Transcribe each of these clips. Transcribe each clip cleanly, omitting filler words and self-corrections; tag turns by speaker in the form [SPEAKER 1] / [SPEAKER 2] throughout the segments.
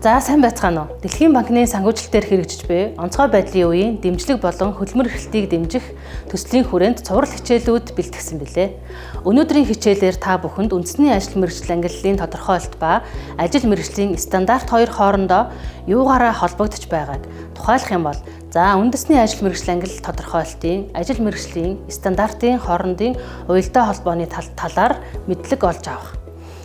[SPEAKER 1] За сайн байцгаана уу. Дэлхийн банкны санхүүжилтээр хэрэгжиж буй онцгой байдлын үеийн дэмжлэг болон хөдөлмөр эрхлэлтийг дэмжих төслийн хүрээнд цуврал хичээлүүд бэлтгэсэн билээ. Өнөөдрийн хичээлээр та бүхэнд үндэсний ажил мэргэжил ангиллалын тодорхойлолт ба ажил мэргэжлийн стандарт хоёр хоорондоо юугаараа холбогдож байгааг тухайлах юм бол үндэсний ажил мэргэжил ангиллал тодорхойлолтын ажил мэргэжлийн стандартын хоорондын уялдаа холбооны талаар мэдлэг олж авах.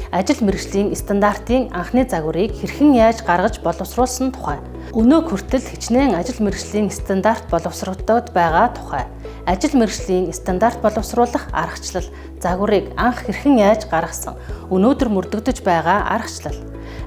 [SPEAKER 1] Ажил мэргэжлийн стандартын анхны загварыг хэрхэн яаж гаргаж боловсруулсан тухай. Өнөө хүртэл хичнээн ажил мэргэжлийн стандарт боловсрогдоод байгаа тухай. Ажил мэргэжлийн стандарт боловсруулах аргачлал загварыг анх хэрхэн яаж гаргасан. Өнөөдөр мөрдөгдөж байгаа аргачлал.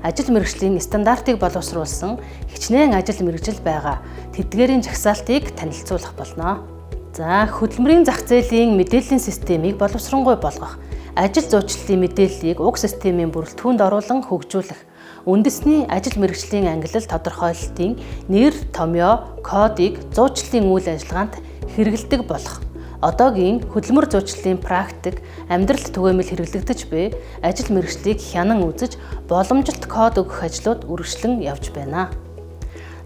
[SPEAKER 1] Ажил мэргэжлийн стандартыг боловсруулсан хичнээн ажил мэргэжил байгаа. Тэдгээрийн жагсаалтыг танилцуулах болно. Хөдөлмөрийн зах зээлийн мэдээллийн системийг боловсронгуй болгох. Ажил зуучлалын мэдээллийг уг системийн бүрэлдэхүүнд оруулан хөгжүүлэх. Үндэсний ажил мэргэжлийн ангиллал тодорхойлолтын нэр, томьёо, кодыг зуучлалын үйл ажиллагаанд хэрэглэдэг болох. Одоогийн хөдөлмөр зуучлалын практик амьдралд түгээмэл хэрэглэгдэж буй ажил мэргэжлийг хянан үзэж боломжилт код өгөх ажлууд үргэлжлэн явж байна.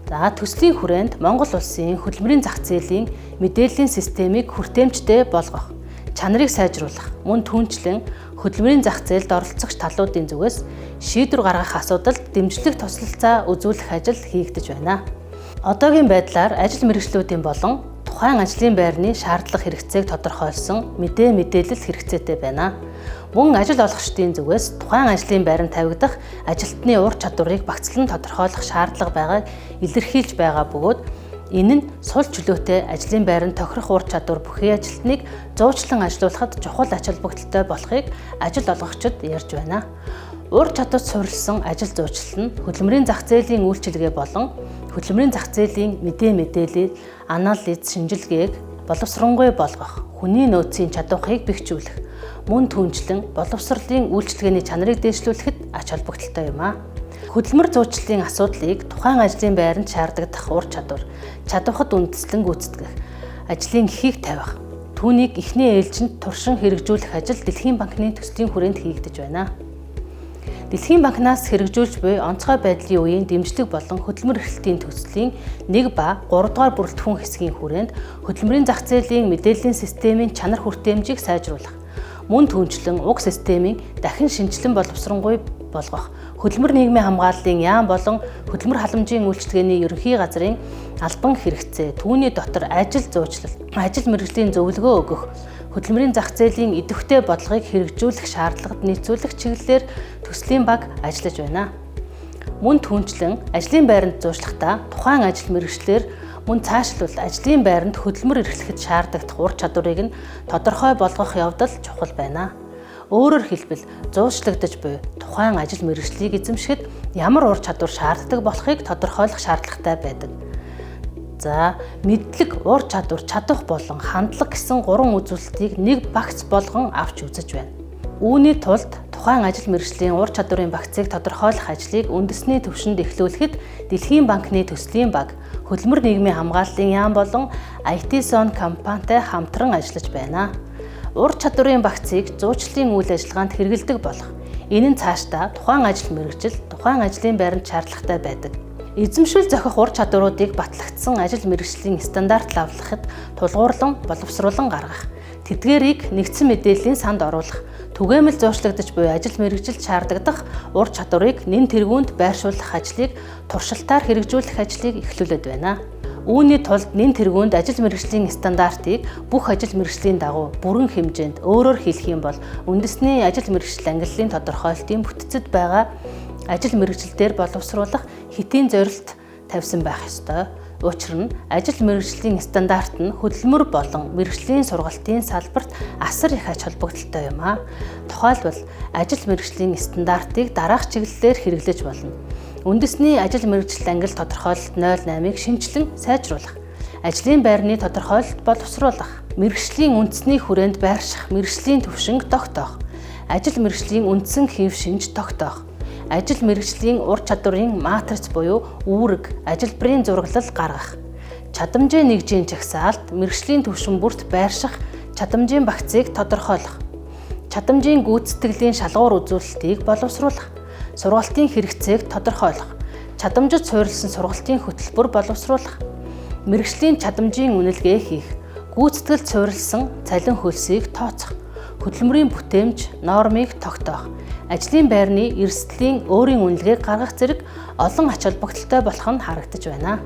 [SPEAKER 1] Төслийн хүрээнд Монгол улсын хөдөлмөрийн зах зээлийн мэдээллийн системийг хүртээмжтэй болгох. Чанарыг сайжруулах, мөн түүнчлэн хөдөлмөрийн зах зээлд оролцогч талуудын зүгээс шийдвэр гаргах асуудалд дэмжлэг туслалцаа үзүүлэх ажил хийгдэж байна. Одоогийн байдлаар ажил мэргэжлүүдийн болон тухайн ажлын байрны шаардлага хэрэгцээг тодорхойлсон мэдээлэл хэрэгцээтэй байна. Мөн ажил олгогчдын зүгээс тухайн ажлын байранд тавигдах ажилтны ур чадварыг багцлан тодорхойлох шаардлага байгааг илэрхийлж байгаа бөгөөд энэ нь сул чөлөөтэй ажлын байранд тохирох ур чадвар бүхий ажилтныг зуучлан ажилуулахад чухал ач холбогдолтой болохыг ажил олгогчид ярьж байна. Ур чадварт суурилсан ажил зуучлал нь хөдөлмөрийн зах зээлийн үйлчилгээ болон хөдөлмөрийн зах зээлийн мэдээлэл, анализ, шинжилгээг боловсронгуй болгох, хүний нөөцийн чадварыг бэхжүүлэх, мөн түүнчлэн боловсролын үйлчилгээний чанарыг дээшлүүлэхэд ач холбогдолтой юм. Хөдөлмөр зуучлалын асуудлыг тухайн ажлын байранд шаардагдах ур чадвар, чадвахад үндэслэн гүйцэтгэх, ажлын эхийг тавих, түүнийг эхний ээлжинд туршин хэрэгжүүлэх ажил Дэлхийн банкны төслийн хүрээнд хийгдэж байна. Дэлхийн банкнаас хэрэгжүүлж буй онцгой байдлын үеийн дэмжлэг болон хөдөлмөр эрхлэлтийн төслийн 1 ба 3 дугаар бүрэлдэхүүн хэсгийн хүрээнд хөдөлмөрийн зах зээлийн мэдээллийн системийн чанар хүртээмжийг сайжруулах, мөн түүнчлэн уг системийн дахин шинжилэн боловсронгуй болгох, хөдөлмөр нийгмийн хамгааллын яам болон хөдөлмөр халамжийн үйлчилгээний ерөнхий газрын албан хэрэгцээ, түүний дотор ажил зуучлал, ажил мэргэжлийн зөвлөгөө өгөх, хөдөлмөрийн зах зээлийн идэвхтэй бодлогыг хэрэгжүүлэх шаардлагад нийцүүлэх чиглэлээр төслийн баг ажиллаж байна. Мөн түүнчлэн ажлын байранд зуучлахдаа тухайн ажил мэргэжлэр мөн цаашлбал ажлын байранд хөдөлмөр эрхлэхэд шаардлагатай ур чадварыг нь тодорхой болгох явдал чухал байна. Өөрөөр хэлбэл зуучлагдаж буй тухайн ажил мэргэжлийг эзэмшихэд ямар ур чадвар шаарддаг болохыг тодорхойлох шаардлагатай байдаг. Мэдлэг, ур чадвар, чадах болон хандлага гэсэн 3 үзүүлэлтийг нэг багц болгон авч үзэж байна. Үүний тулд тухайн ажил мэргэжлийн ур чадварын багцыг тодорхойлох ажлыг үндэсний түвшинд эхлүүлэхэд Дэлхийн банкны төслийн баг, хөдөлмөр нийгмийн хамгааллын яам болон IT Zone компанитай хамтран ажиллаж байна. Ур чадварын багцыг зуучлалын үйл ажиллагаанд хэрэглэдэг болох. Энэ нь цаашдаа тухайн ажил мэргэжил, тухайн ажлын байранд шаардлагатай байдаг. Эзэмшил зохих ур чадваруудыг батлагдсан ажил мэргэжлийн стандарт лавлахад тулгуурлан, боловсруулан гаргах. Тэдгээрийг нэгдсэн мэдээллийн санд оруулах. Түгээмэл зуучлагдаж буй ажил мэргэжилд шаардагдах ур чадварыг нэн тэргүүнд байршуулах ажлыг туршилтаар хэрэгжүүлэх ажлыг эхлүүлээд байна. Үүний тулд нэн тэргүүнд ажил мэргэжлийн стандартыг бүх ажил мэргэжлийн дагуу бүрэн хэмжээнд өөрөөр хэлэх юм бол үндэсний ажил мэргэжил ангиллалын тодорхойлолтын бүтцэд байгаа ажил мэргэжилдээр боловсруулах хэтийн зорилт тавьсан байх ёстой. Учир нь ажил мэргэжлийн стандарт нь хөдөлмөр болон мэргэжлийн сургалтын салбарт асар их ач холбогдолтой юм. Тухайлбал ажил мэргэжлийн стандартыг дараах чиглэлээр хэрэглэж болно. Үндэсний ажил мэргэжил ангиллал тодорхойлолт 08-ыг шинжилэн сайжруулах, ажлын байрны тодорхойлолт боловсруулах, мэргэжлийн үндэсний хүрээнд байрших мэргэжлийн түвшинг тогтоох, ажил мэргэжлийн үндсэн хэв шинж тогтоох, ажил мэргэжлийн ур чадварын матриц буюу үүрэг, ажилбарын зураглал гаргах, чадамжийн нэгжийн жагсаалт, мэргэжлийн түвшин бүрт байрших чадамжийн багцыг тодорхойлох, чадамжийн гүйцэтгэлийн шалгуур үзүүлэлтийг боловсруулах, сургалтын хэрэгцээг тодорхойлох, чадамжид суурилсан сургалтын хөтөлбөр боловсруулах, мэрэгжлийн чадамжийн үнэлгээ хийх, гүйцэтгэлд суурилсан цалин хөлсийг тооцох, хөдөлмөрийн бүтээмж, нормыг тогтоох, ажлын байрны эрсдлийн өөрийн үнэлгээг гаргах зэрэг олон ач холбогдолтой болох нь харагдаж байна.